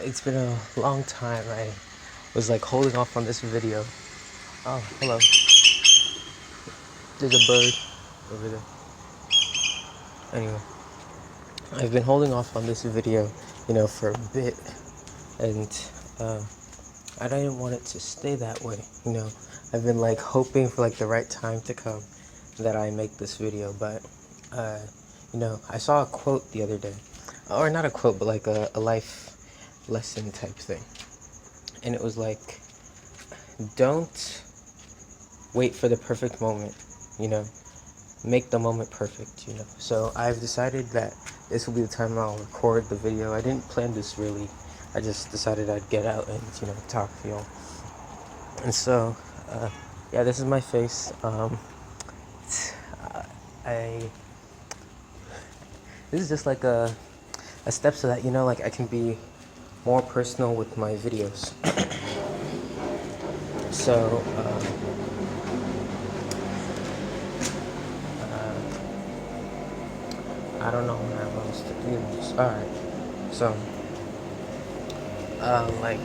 It's been a long time. I was like holding off on this video. Oh, hello. There's a bird over there. Anyway, I've been holding off on this video, for a bit, and I didn't want it to stay that way. I've been like hoping for like the right time to come that I make this video, but I saw a quote the other day, or not a quote, but like a life lesson type thing, and it was like, don't wait for the perfect moment, you know, make the moment perfect. So I've decided that this will be the time I'll record the video. I didn't plan this really. I just decided I'd get out and, talk to y'all. And so, yeah, this is my face. I This is just like a step so that, like I can be more personal with my videos. So, I don't know where I'm supposed to do this. Alright, so, like,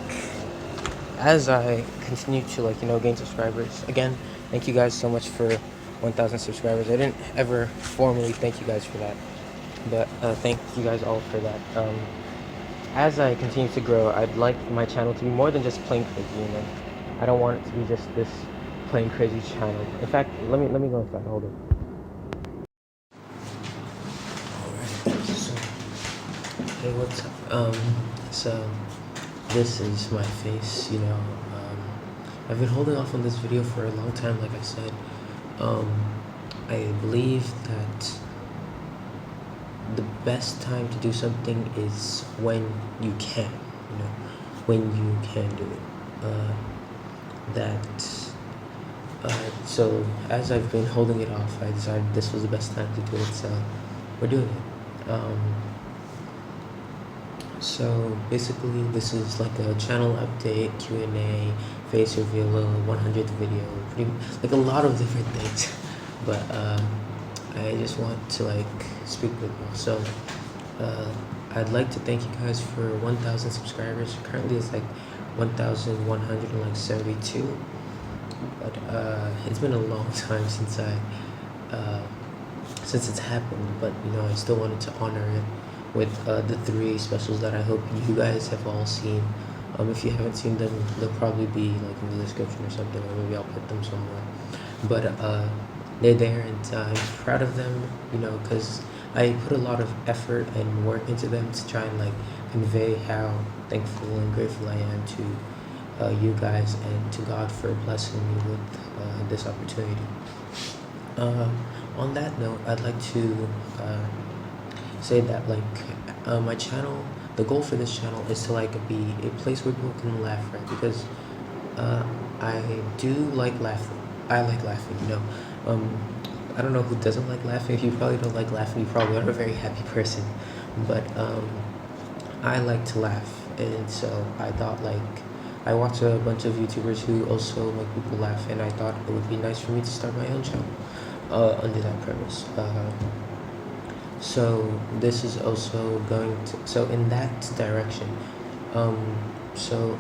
as I continue to, like, gain subscribers, again, thank you guys so much for 1,000 subscribers. I didn't ever formally thank you guys for that, but thank you guys all for that. As I continue to grow, I'd like my channel to be more than just plain crazy, I don't want it to be just this plain crazy channel. In fact, let me go inside. Hold on. Hey, what's up? So this is my face, I've been holding off on this video for a long time, like I said. I believe that the best time to do something is when you can, when you can do it. So as I've been holding it off, I decided this was the best time to do it, so we're doing it. So basically this is like a channel update, Q&A, face reveal, 100th video, like a lot of different things. But I just want to like speak with you. So I'd like to thank you guys for 1,000 subscribers. Currently it's like 1,172. But it's been a long time since it's happened. But I still wanted to honor it with the 3 specials that I hope you guys have all seen. If you haven't seen them, they'll probably be like in the description or something, or maybe I'll put them somewhere. But they're there, and I'm proud of them, because I put a lot of effort and work into them to try and like convey how thankful and grateful I am to you guys and to God for blessing me with this opportunity. On that note, I'd like to say that like my channel, the goal for this channel is to like be a place where people can laugh, right? Because I do like laughing. I like laughing, I don't know who doesn't like laughing. If you probably don't like laughing, you probably are a very happy person. But I like to laugh, and so I thought like I watch a bunch of YouTubers who also make people laugh, and I thought it would be nice for me to start my own channel under that premise. So this is also going to, so in that direction, so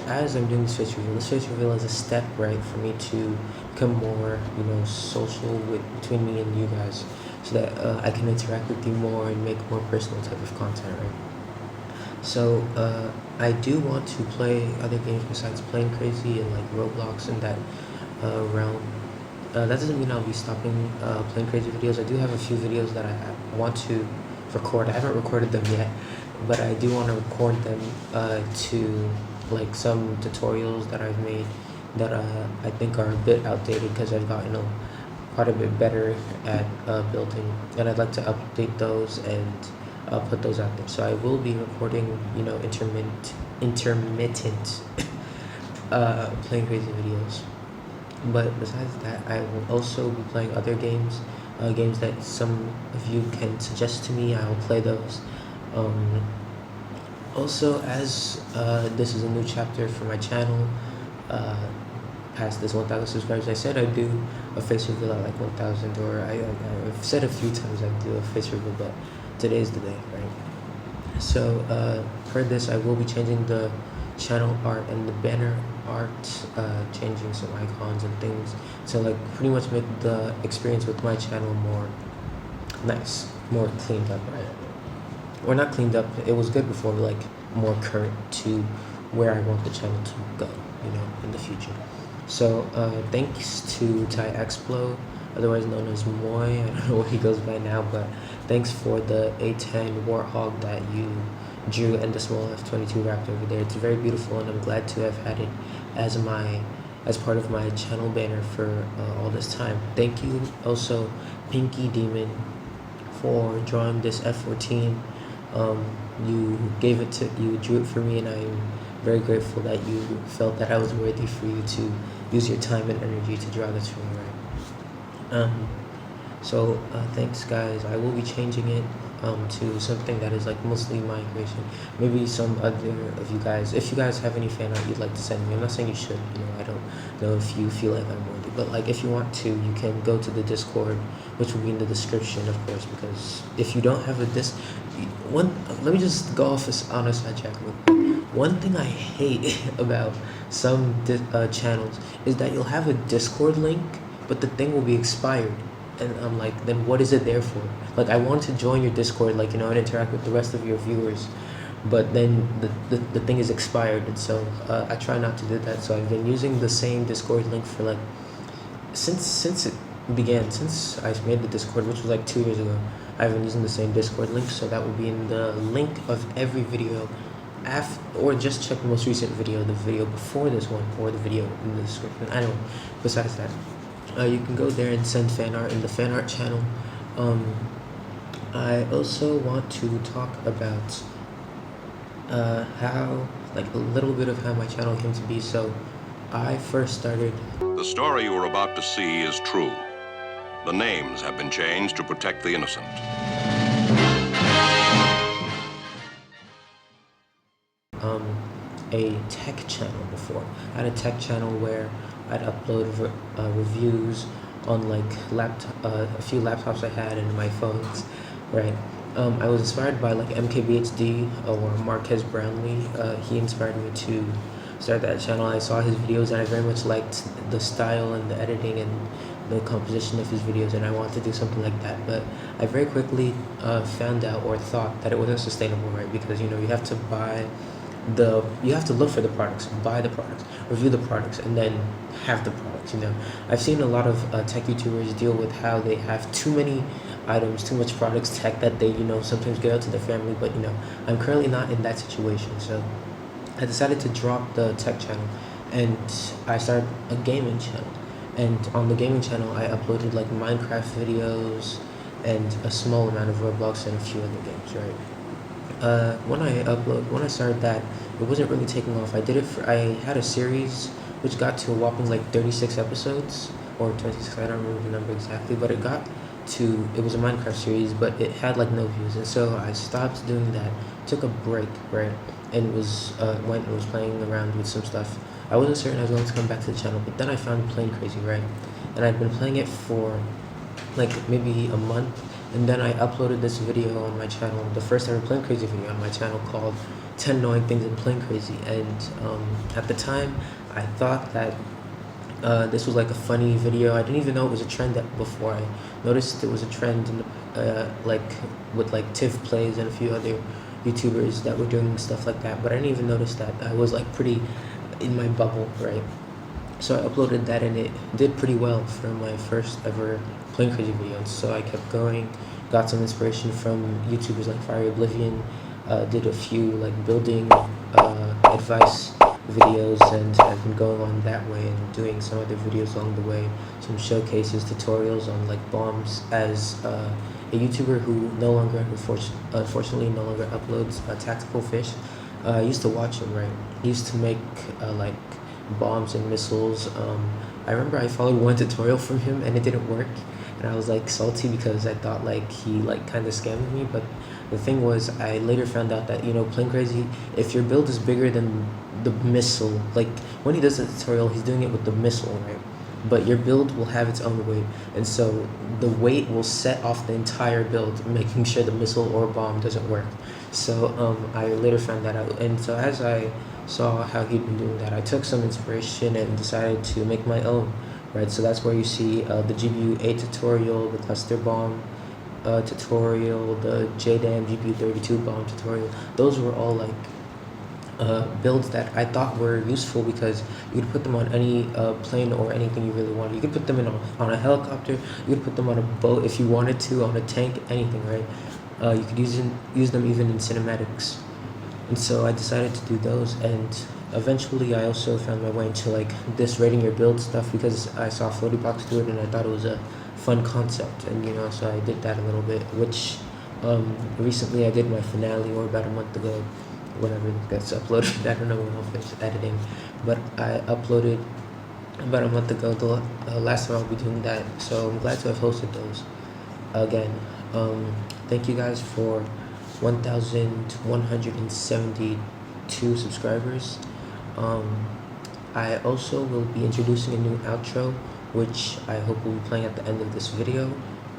as I'm doing this face reveal is a step, right, for me to become more, social between me and you guys, so that I can interact with you more and make more personal type of content, right? So I do want to play other games besides playing crazy and like Roblox and that realm. That doesn't mean I'll be stopping playing crazy videos. I do have a few videos that I want to record. I haven't recorded them yet, but I do want to record them to like some tutorials that I've made that I think are a bit outdated because I've gotten quite a bit better at building, and I'd like to update those and put those out there. So I will be recording, intermittent playing crazy videos. But besides that, I will also be playing other games, games that some of you can suggest to me. I will play those. Also, as this is a new chapter for my channel, past this 1,000 subscribers, I said I'd do a face reveal at like 1,000, or I've said a few times I'd do a face reveal, but today's the day, right? So for this, I will be changing the channel art and the banner art, changing some icons and things to like pretty much make the experience with my channel more nice, more cleaned up, right? Or not cleaned up, it was good before, but like more current to where I want the channel to go, in the future. So thanks to Ty Explo, otherwise known as Moy. I don't know what he goes by now, but thanks for the A10 Warthog that you drew and the small F22 wrapped over there. It's very beautiful, and I'm glad to have had it as part of my channel banner for all this time. Thank you also, Pinky Demon, for drawing this F14. You drew it for me, and I'm very grateful that you felt that I was worthy for you to use your time and energy to draw this for me, right? So thanks guys. I will be changing it to something that is like mostly my creation. Maybe some other of you guys, if you guys have any fan art you'd like to send me. I'm not saying you should, I don't know if you feel like I'm worthy, but like if you want to, you can go to the Discord, which will be in the description, of course, because if you don't have let me just go off on a sidetrack real quick. One thing I hate about some channels is that you'll have a Discord link, but the thing will be expired. And I'm like, then what is it there for? Like, I want to join your Discord, like, and interact with the rest of your viewers, but then the thing is expired, and so I try not to do that. So I've been using the same Discord link for like since it began, since I made the Discord, which was like 2 years ago. I've been using the same Discord link, so that will be in the link of every video or just check the most recent video, the video before this one, or the video in the description. I don't know. Besides that, you can go there and send fan art in the fan art channel. I also want to talk about how, like, a little bit of how my channel came to be. So I first started. The story you are about to see is true. The names have been changed to protect the innocent. A tech channel before. I had a tech channel where I'd upload reviews on like a few laptops I had and my phones, right? I was inspired by like MKBHD or Marquez Brownlee. He inspired me to start that channel. I saw his videos and I very much liked the style and the editing and the composition of his videos, and I wanted to do something like that. But I very quickly found out or thought that it wasn't sustainable, right? Because you have to look for the products, buy the products, review the products, and then have the products. I've seen a lot of tech YouTubers deal with how they have too many items, too much products, tech that they sometimes get out to their family. But I'm currently not in that situation, so I decided to drop the tech channel and I started a gaming channel. And on the gaming channel, I uploaded like Minecraft videos and a small amount of Roblox and a few other games, right? When I started that, it wasn't really taking off. I had a series which got to a whopping like 36 episodes, or 26, I don't remember the number exactly, but it was a Minecraft series, but it had like no views, and so I stopped doing that, took a break, right, and was playing around with some stuff. I wasn't certain I was going to come back to the channel, but then I found Plain Crazy, right, and I'd been playing it for like maybe a month. And then I uploaded this video on my channel, the first ever Plain Crazy video on my channel, called 10 Annoying Things in Plain Crazy. And at the time, I thought that this was like a funny video. I didn't even know it was a trend before. I noticed it was a trend like with like Tiff Plays and a few other YouTubers that were doing stuff like that. But I didn't even notice that. I was like pretty in my bubble, right? So I uploaded that and it did pretty well for my first ever Plain Crazy videos. So I kept going, got some inspiration from YouTubers like Fiery Oblivion, did a few like building advice videos, and I've been going on that way and doing some other videos along the way, some showcases, tutorials on like bombs, as a YouTuber who unfortunately no longer uploads Tactical Fish. I used to watch him, right? He used to make like bombs and missiles. I remember I followed one tutorial from him and it didn't work, and I was like salty because I thought like he like kind of scammed me. But the thing was, I later found out that Plain Crazy, if your build is bigger than the missile, like when he does the tutorial, he's doing it with the missile, right? but your build will have its own weight, and so the weight will set off the entire build, making sure the missile or bomb doesn't work. So I later found that out, and so as I saw how he'd been doing that, I took some inspiration and decided to make my own, right? So that's where you see the GPU 8 tutorial, the cluster bomb tutorial, the JDAM GPU 32 bomb tutorial. Those were all like builds that I thought were useful because you could put them on any plane or anything you really wanted. You could put them on a helicopter, you could put them on a boat if you wanted to, on a tank, anything, right? You could use them even in cinematics. And so I decided to do those, and eventually I also found my way into like this rating your build stuff because I saw Floatybox do it and I thought it was a fun concept, and so I did that a little bit, which recently I did my finale, or about a month ago, whenever it gets uploaded. I don't know when I'll finish editing, but I uploaded about a month ago, the last time I'll be doing that, so I'm glad to have hosted those again. Thank you guys for 1,172 subscribers. I also will be introducing a new outro, which I hope will be playing at the end of this video.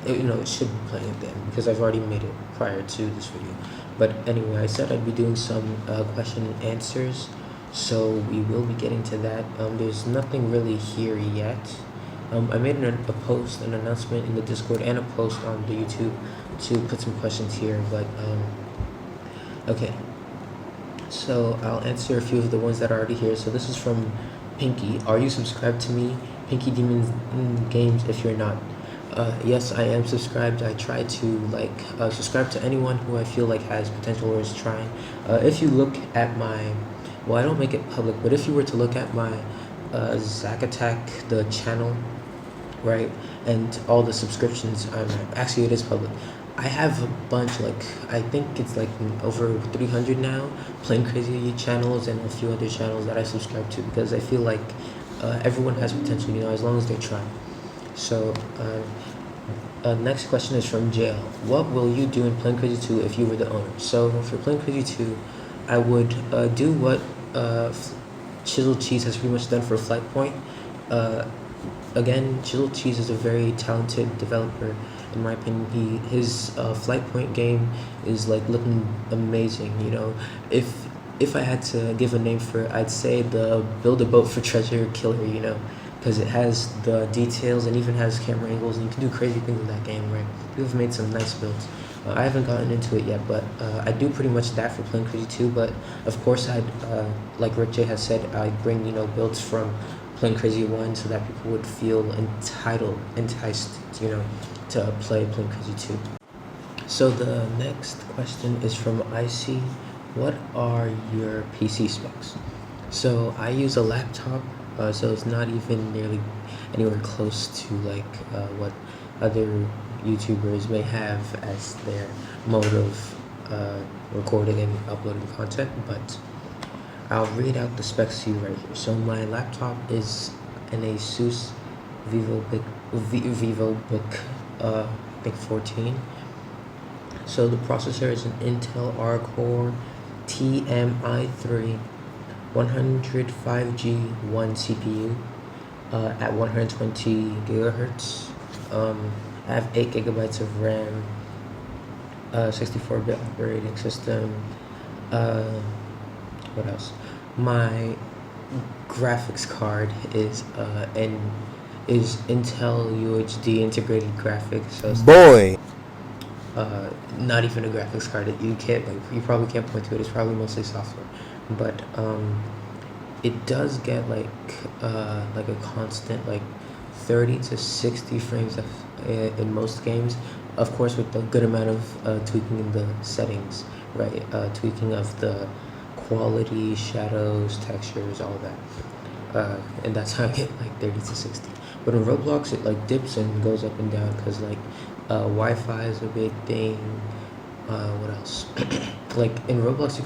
It should be playing at the end because I've already made it prior to this video. But anyway, I said I'd be doing some question and answers, so we will be getting to that. There's nothing really here yet. I made an announcement in the Discord and a post on the YouTube to put some questions here, but okay. So I'll answer a few of the ones that are already here. So this is from Pinky. Are you subscribed to me? Pinky Demons Games if you're not. Yes, I am subscribed. I try to subscribe to anyone who I feel like has potential or is trying. If you look at my, well, I don't make it public, but if you were to look at my Zacattack, the channel, right, and all the subscriptions actually it is public. I have a bunch, I think it's over 300 now, Plain Crazy channels and a few other channels that I subscribe to because I feel like everyone has potential, as long as they try. So, next question is from Jail. What will you do in Plain Crazy 2 if you were the owner? So, for Plain Crazy 2, I would do what Chiseled Cheese has pretty much done for Flight Point. Again, Chiseled Cheese is a very talented developer. In my opinion, his Flight Point game is looking amazing. If I had to give a name for it, I'd say the Build a Boat for Treasure Killer. Because it has the details and even has camera angles, and you can do crazy things in that game, right? People have made some nice builds. I haven't gotten into it yet, but I do pretty much that for Plain Crazy 2. But of course, like Rick J has said, I'd bring builds from Plain Crazy 1 so that people would feel enticed, to play Plain Crazy 2. So the next question is from Icy. What are your PC specs? So I use a laptop, so it's not even nearly anywhere close to what other YouTubers may have as their mode of recording and uploading content, but I'll read out the specs to you right here. So my laptop is an Asus VivoBook I think 14. So the processor is an Intel Core TMI3 105G1 CPU at 120 gigahertz. I have 8 gigabytes of RAM, 64-bit operating system. What else? My graphics card is Intel UHD integrated graphics. So Boy. Not even a graphics card. You probably can't point to it. It's probably mostly software, but it does get a constant 30 to 60 frames in most games. Of course, with a good amount of tweaking in the settings, right? Tweaking of the quality, shadows, textures, all that. And that's how I get 30 to 60. But in Roblox, it dips and goes up and down because Wi-Fi is a big thing. What else? In Roblox, you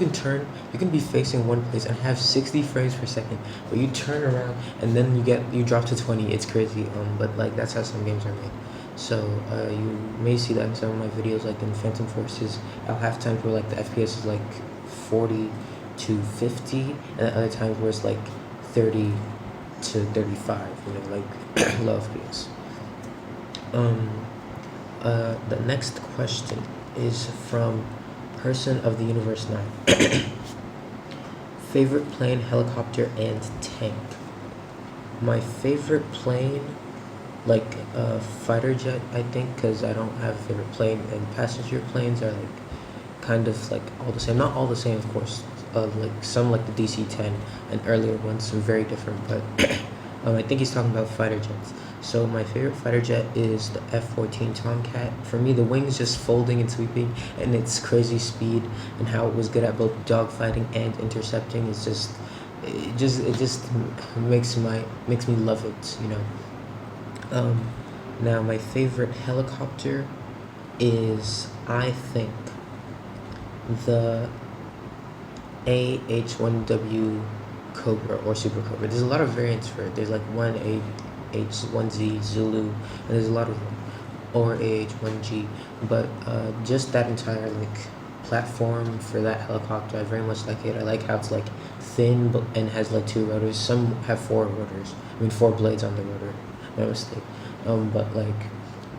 can be facing one place and have 60 frames per second, but you turn around and then you drop to 20. It's crazy. But that's how some games are made. So you may see that in some of my videos, in Phantom Forces. I'll have times where the FPS is 40 to 50, and at other times where it's 30 to 35, you know, like low FPS. The next question is from Person of the Universe 9. Favorite plane, helicopter, and tank. My favorite plane, like fighter jet, I think, because I don't have a favorite plane, and passenger planes are like kind of like all the same. Not all the same, of course. Like some like the DC-10 and earlier ones are very different, but I think he's talking about fighter jets. So my favorite fighter jet is the F-14 Tomcat. For me, the wings just folding and sweeping, and its crazy speed, and how it was good at both dogfighting and intercepting is just, it just makes me love it, you know. Now my favorite helicopter is, I think, the AH-1W Cobra or Super Cobra. There's a lot of variants for it. There's like 1H-1Z Zulu, and there's a lot of them, or AH-1G. But just that entire like platform for that helicopter, I very much like it. I like how it's like thin and has like 2 rotors. Some have 4 rotors. I mean 4 blades on the rotor. My mistake. But like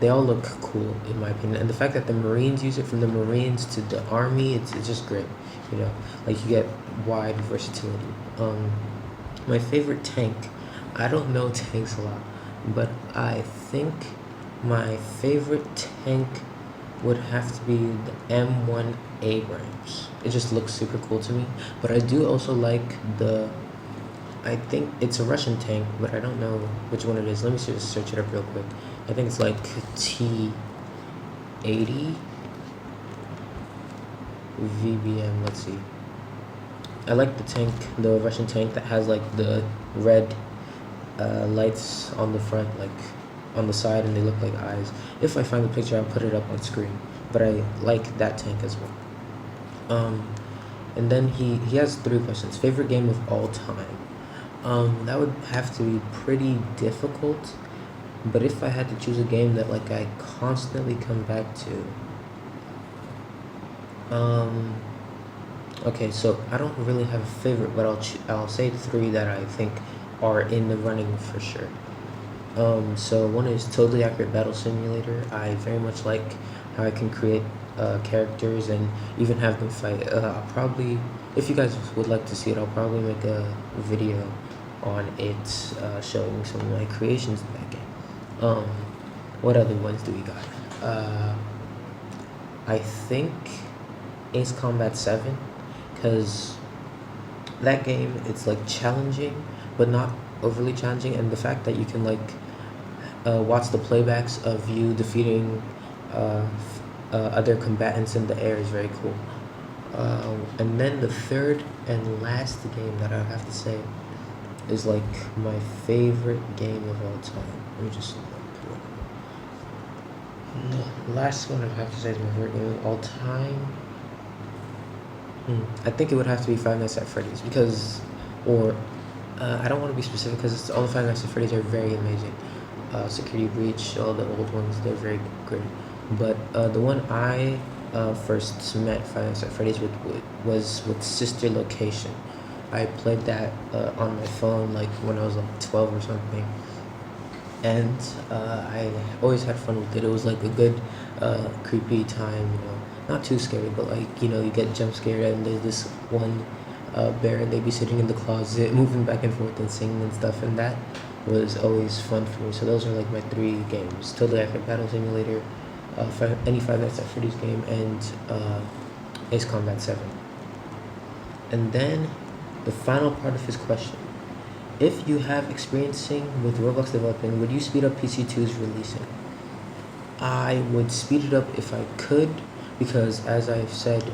they all look cool in my opinion, and the fact that the Marines use it, from the Marines to the Army, it's just great. You know, like you get wide versatility. My favorite tank, I don't know tanks a lot, but I think my favorite tank would have to be the M1 Abrams. It just looks super cool to me. But I do also like I think it's a Russian tank, but I don't know which one it is. Let me just search it up real quick. I think it's like T-80 VBM. Let's see. I like the tank, the Russian tank that has like the red lights on the front, like on the side, and they look like eyes. If I find the picture, I'll put it up on screen. But I like that tank as well. And then he has 3 questions. Favorite game of all time. That would have to be pretty difficult, but if I had to choose a game that like I constantly come back to, okay, so I don't really have a favorite, but I'll say 3 that I think are in the running for sure. So one is Totally Accurate Battle Simulator. I very much like how I can create characters and even have them fight. I'll probably, if you guys would like to see it, I'll probably make a video on it showing some of my creations in that game. What other ones do we got? I think Ace Combat 7, because that game, it's like challenging but not overly challenging, and the fact that you can like watch the playbacks of you defeating other combatants in the air is very cool. And then the third and last game that I have to say is like my favorite game of all time. Let me just look. The last one I have to say is my favorite game of all time. I think it would have to be Five Nights at Freddy's, because, or I don't want to be specific because all the Five Nights at Freddy's are very amazing. Security Breach, all the old ones, they're very great. But the one I first met Five Nights at Freddy's with was with Sister Location. I played that on my phone like when I was like 12 or something, and I always had fun with it. It was like a good creepy time, you know, not too scary, but like, you know, you get jump scared, and there's this one bear, and they'd be sitting in the closet moving back and forth and singing and stuff, and that was always fun for me. So those are like my 3 games: Totally Accurate Battle Simulator, any Five Nights at Freddy's game, and Ace Combat 7. And then the final part of his question: if you have experiencing with Roblox developing, would you speed up PC2's releasing? I would speed it up if I could, because as I've said,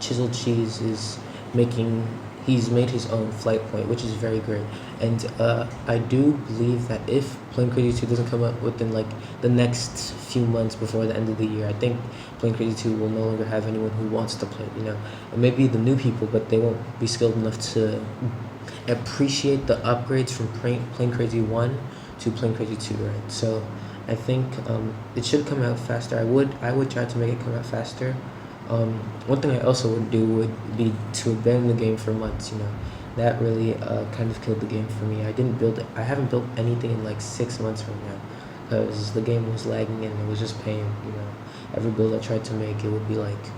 Chiseled Cheese is he's made his own flight point, which is very great. And I do believe that if Plane Crazy 2 doesn't come up within like the next few months before the end of the year, I think Plane Crazy 2 will no longer have anyone who wants to play it, you know. And maybe the new people, but they won't be skilled enough to appreciate the upgrades from Plane Crazy 1 to Plane Crazy 2, right? So I think it should come out faster. I would try to make it come out faster. One thing I also would do would be to abandon the game for months, you know. that really kind of killed the game for me. I haven't built anything in like 6 months right now because the game was lagging and it was just pain. Every build I tried to make, it would be like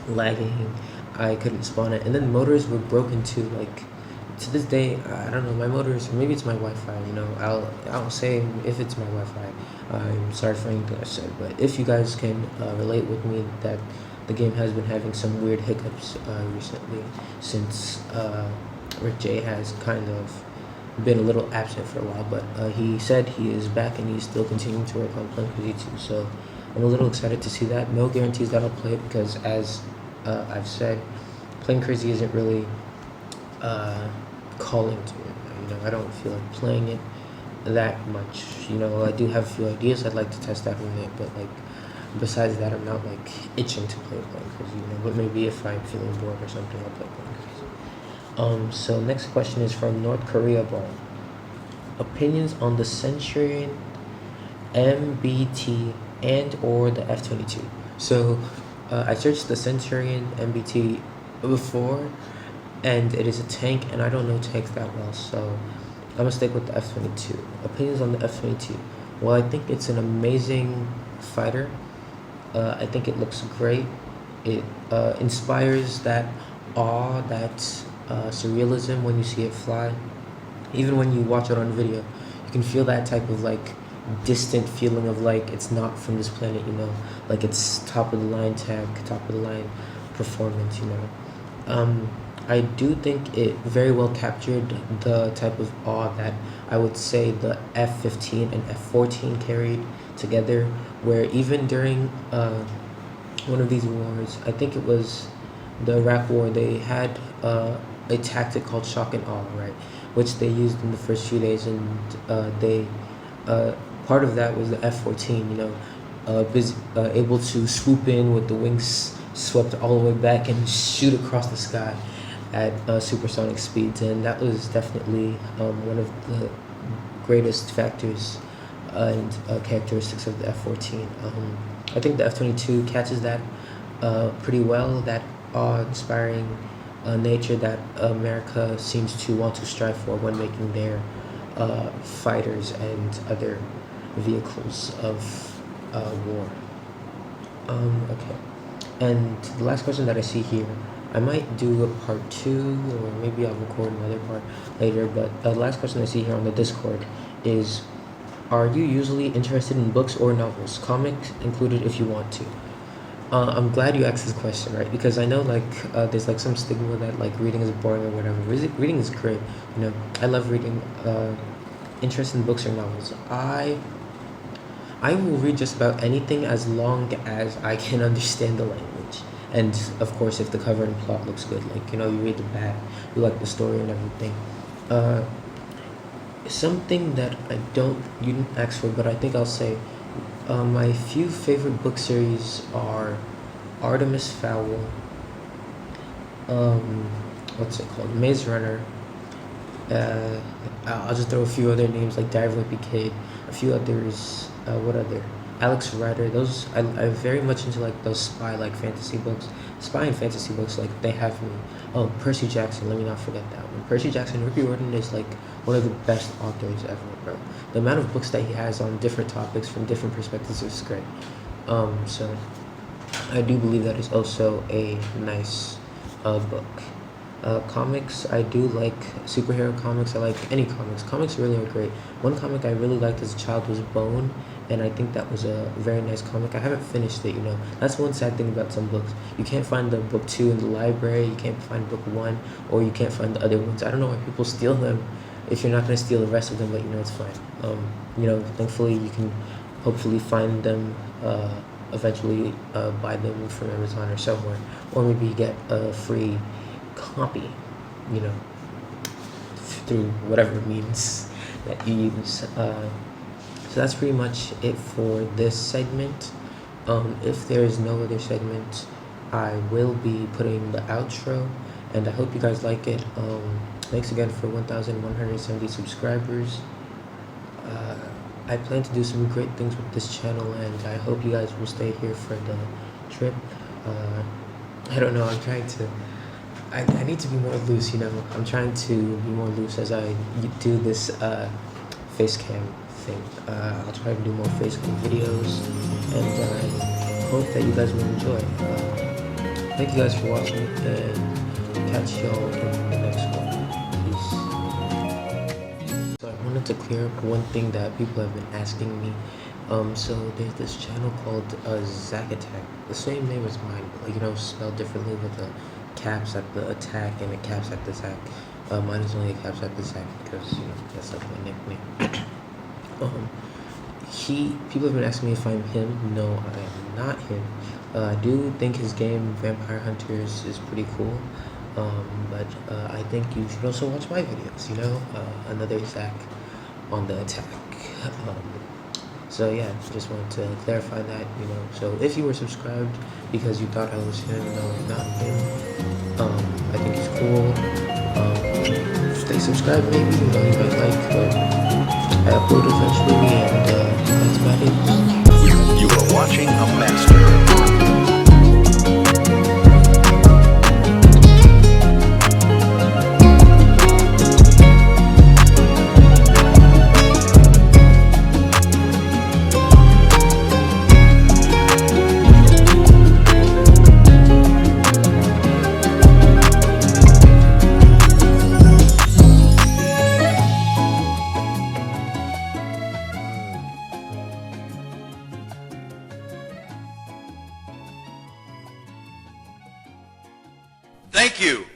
lagging. I couldn't spawn it, and then motors were broken too. Like to this day, I don't know, my motors, maybe it's my Wi-Fi. I'll say if it's my Wi-Fi. I'm sorry for anything I said, but if you guys can relate with me that the game has been having some weird hiccups recently since Rick J has kind of been a little absent for a while, but he said he is back and he's still continuing to work on Playing Crazy 2, so I'm a little excited to see that. No guarantees that I'll play it because, as I've said, Playing Crazy isn't really calling to me. I don't feel like playing it that much. I do have a few ideas I'd like to test out on it, but like besides that, I'm not like itching to play Playing Crazy. But maybe if I'm feeling bored or something, I'll play Playing Crazy. So next question is from North Korea Ball. Opinions on the Centurion MBT and or the F-22. So I searched the Centurion MBT before, and it is a tank, and I don't know tanks that well, so I'm gonna stick with the F-22. Opinions on the F-22. Well, I think it's an amazing fighter. I think it looks great. It inspires that awe, that surrealism when you see it fly. Even when you watch it on video, you can feel that type of like distant feeling of like it's not from this planet, like it's top of the line tech, top of the line performance. I do think it very well captured the type of awe that I would say the F-15 and F-14 carried together, where even during one of these wars, I think it was the Iraq War, they had a tactic called shock and awe, right, which they used in the first few days, and they part of that was the F-14, able to swoop in with the wings swept all the way back and shoot across the sky at supersonic speeds, and that was definitely one of the greatest factors and characteristics of the F-14. I think the F-22 catches that pretty well, that awe-inspiring nature that America seems to want to strive for when making their fighters and other vehicles of war. Okay. And the last question that I see here, I might do a part 2, or maybe I'll record another part later, but the last question I see here on the Discord is, are you usually interested in books or novels, comics included if you want to? I'm glad you asked this question, right? Because I know like there's like some stigma that like reading is boring or whatever. Reading is great, I love reading. Interest in books or novels, I will read just about anything as long as I can understand the language. And of course, if the cover and plot looks good, like, you read the back, you like the story and everything. Something that you didn't ask for, but I think I'll say, my few favorite book series are Artemis Fowl, what's it called? Maze Runner. I'll just throw a few other names like Diary of a Wimpy Kid, a few others. What other? Alex Rider. Those I'm very much into like those spy fantasy books. Spy and fantasy books, like they have me. Oh, Percy Jackson. Let me not forget that one. Percy Jackson. Ricky Riordan is like one of the best authors ever, bro. The amount of books that he has on different topics from different perspectives is great. So I do believe that is also a nice book. Comics, I do like superhero comics. I like any comics. Comics really are great. One comic I really liked as a child was Bone, and I think that was a very nice comic. I haven't finished it, That's one sad thing about some books. You can't find the book 2 in the library, you can't find book 1, or you can't find the other ones. I don't know why people steal them if you're not going to steal the rest of them, but it's fine. Thankfully you can hopefully find them, eventually buy them from Amazon or somewhere, or maybe get a free copy, through whatever means that you use. So that's pretty much it for this segment. If there's no other segment, I will be putting the outro, and I hope you guys like it. Thanks again for 1,170 subscribers. I plan to do some great things with this channel, and I hope you guys will stay here for the trip. I don't know, I need to be more loose, you know. I'm trying to be more loose as I do this face cam thing. I'll try to do more face cam videos, and I hope that you guys will enjoy. Thank you guys for watching, and catch y'all in the next one. Peace. So I wanted to clear up one thing that people have been asking me. So there's this channel called Zacattack, the same name as mine, but, you know, spelled differently with the caps at the attack and the caps at the Zac. Mine is only caps at the Zac because, you know, that's like my nickname. People have been asking me if I'm him. No, I am not him. I do think his game Vampire Hunters is pretty cool. But I think you should also watch my videos, you know, another Zac on the attack. So yeah, just wanted to clarify that, you know. So if you were subscribed because you thought I was him, no, I'm not him. I think he's cool. Stay subscribed, maybe, you know, you might like, but I upload eventually, and that's about it. You are watching a master. Thank you.